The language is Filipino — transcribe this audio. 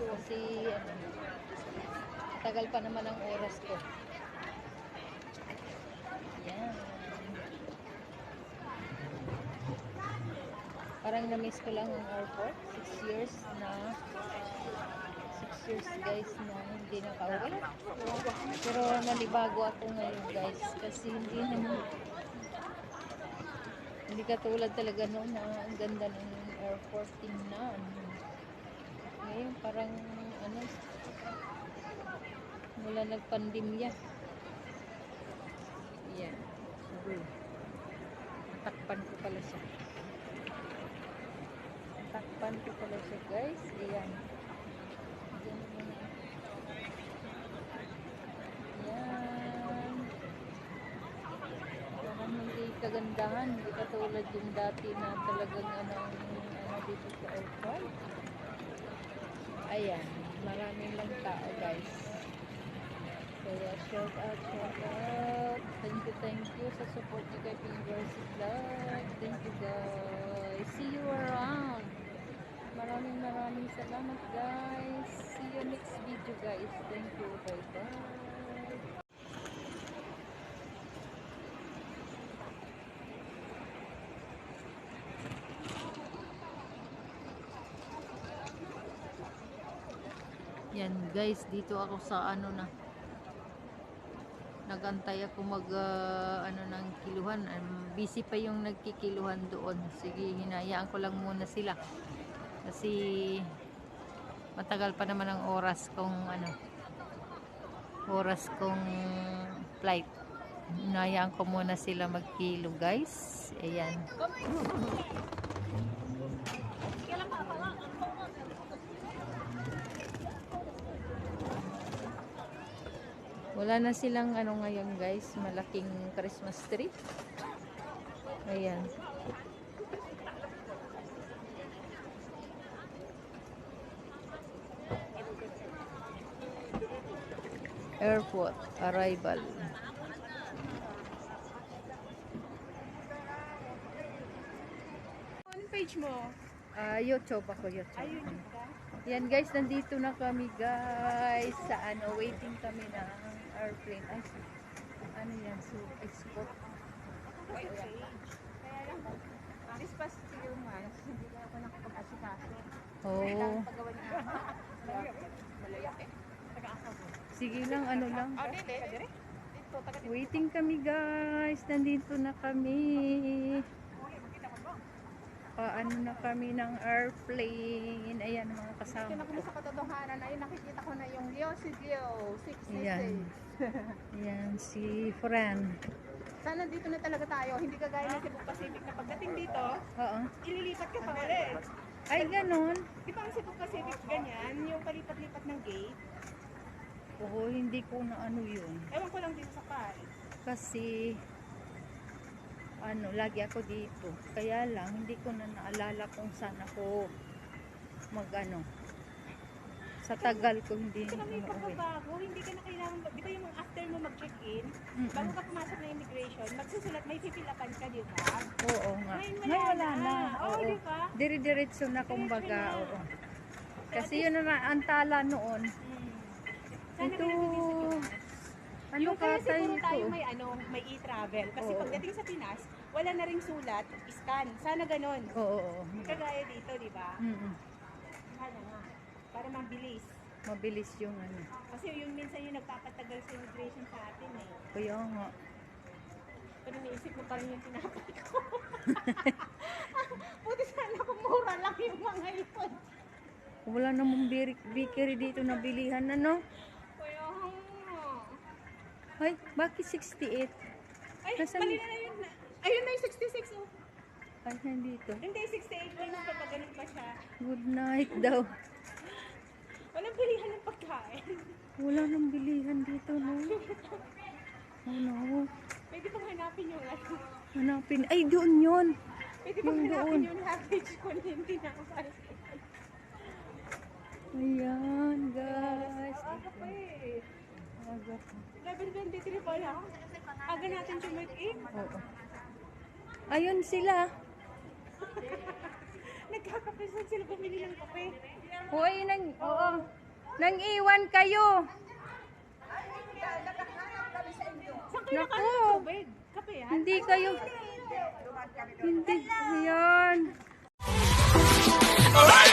Kasi ano, tagal pa naman ang oras ko. Yan. Parang na-miss ko lang ang airport. 6 years na 6 years guys na hindi nakauwi. Pero nalibago ako ngayon guys kasi hindi katulad talaga noon na ang ganda ng airport tingnan. Ngayon parang ano, mula nagpandemya. Yan. Natakpan ko pala siya. Natakpan ko pala siya guys. Ayan. Yan. Parang hindi kagandahan. Hindi katulad yung dati na talagang ano dito sa airport. Ayan. Maraming lang tao guys. Kaya shout out. Thank you sa support nyo kay Pinverse Vlog. Thank you guys. See you around. Maraming salamat guys. See you next video guys. Thank you. Bye bye. Yan guys, dito ako sa ano na nagantay ako ano ng kiluhan. Busy pa yung nagkikiluhan doon. Sige, hinayaan ko lang muna sila. Kasi matagal pa naman ang oras kong flight. Hinayaan ko muna sila magkilo guys. Ayan. Wala na silang ano ngayon guys, malaking Christmas tree. Ayan. Airport arrival. Ano page mo? YouTube ako, YouTube. Ayun ka? Yan guys, nandito na kami guys sa ano, waiting kami ng airplane. Ay, ano yan, so export. Okay. Kaya lang, alis pa siguro nga, hindi na ako nakapag-asikaso. Oh. Kailangan paggawa niya. Malayak eh. Taga-asabo. Sige lang, ano lang. Dito, taga dito. Waiting kami guys, nandito na kami. Paano na kami ng airplane. Ayan ang mga kasama Kaya ko. sa katotohanan, ayun nakikita ko na yung si Gio, 66. Ayan. Ayan, si Fran. Sana dito na talaga tayo, hindi kagaya ng Cebu Pacific na pagdating dito, Oo. ililipat ka pa ulit. Ay, ganon. Di ba ang Cebu Pacific ganyan, yung palipat-lipat ng gate? Oo, hindi ko na ano yun. Ewan ko lang dito sa PAL. Kasi ano, lagi ako dito. Kaya lang, hindi ko na naalala kung saan ako mag-ano. Sa tagal ko hindi Kasi may umuwi. pagbabago, hindi ka na kailangan, di ba yung after mo mag-check-in, Mm-mm. bago ka pumasok na immigration, magsusulat, may pipilapan ka, di ba? Oo nga. Ngayon Ngayon wala na. Oo, Oo. di ba? Dire-diretso na kumbaga. Diretso na. Oo. Kasi yun na ang tala noon. Sana Ito, ano yung kaya katay siguro tayo ito? may e-travel. Kasi Oo. pagdating sa Pinas, wala na ring sulat, scan. Sana ganun. Oo. Kagaya dito, di ba? Mm-mm. Sana nga. Para mabilis. Mabilis yung ano. Kasi yung minsan yung nagpapatagal sa immigration sa atin eh. Kaya nga. Pero naisip mo pa rin yung tinapay ko. Buti sana kung mura lang yung mga yun. Wala namang bakery dito na bilihan, ano? Kaya Ay, bakit 68? ay, Nasaan? mali na yun. Ayun na yung 66 oh. Ay, nandito. Hindi, 68 minus pa pag ganun pa siya. Good night daw. Walang bilihan ng pagkain. Wala nang bilihan dito, no? Ano? Pwede pang hanapin yung ano. Hanapin. Ay, doon yun. Pwede pang Yung hanapin doon. yung package ko na hindi na ako Ayan, guys. Aga pa eh. Aga pa. 11:23 pa lang. Aga natin check in. Oo. Ayun sila. Nagkakapesan sila bumili ng kape. Hoy, oo. Nang iwan kayo. Saan kayo Naku. nakatubig? Kape yan? Hindi kayo. Hindi. Ayan. Alright.